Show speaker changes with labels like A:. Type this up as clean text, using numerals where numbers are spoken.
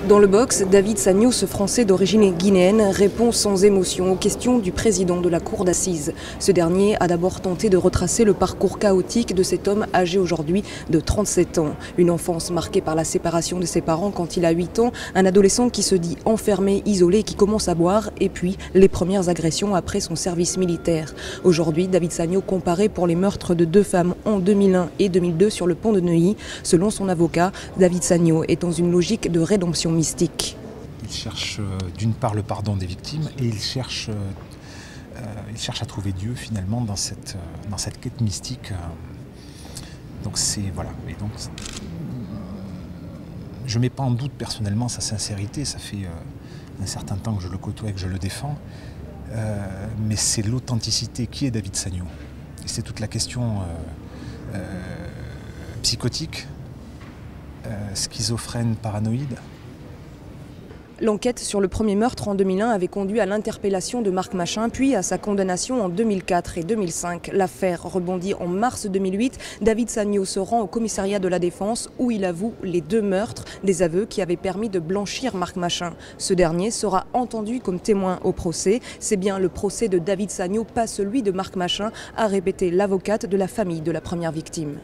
A: Dans le box, David Sagno, ce Français d'origine guinéenne, répond sans émotion aux questions du président de la cour d'assises. Ce dernier a d'abord tenté de retracer le parcours chaotique de cet homme âgé aujourd'hui de 37 ans. Une enfance marquée par la séparation de ses parents quand il a 8 ans, un adolescent qui se dit enfermé, isolé, qui commence à boire, et puis les premières agressions après son service militaire. Aujourd'hui, David Sagno comparaît pour les meurtres de 2 femmes en 2001 et 2002 sur le pont de Neuilly. Selon son avocat, David Sagno est dans une logique de rédemption mystique.
B: Il cherche d'une part le pardon des victimes et il cherche à trouver Dieu finalement dans cette quête mystique. Donc c'est voilà. Et donc je mets pas en doute personnellement sa sincérité. Ça fait un certain temps que je le côtoie et que je le défends. Mais c'est l'authenticité. Qui est David Sagno? Et c'est toute la question psychotique, schizophrène, paranoïde.
A: L'enquête sur le premier meurtre en 2001 avait conduit à l'interpellation de Marc Machin, puis à sa condamnation en 2004 et 2005. L'affaire rebondit en mars 2008. David Sagno se rend au commissariat de la Défense où il avoue les 2 meurtres, des aveux qui avaient permis de blanchir Marc Machin. Ce dernier sera entendu comme témoin au procès. C'est bien le procès de David Sagno, pas celui de Marc Machin, a répété l'avocate de la famille de la première victime.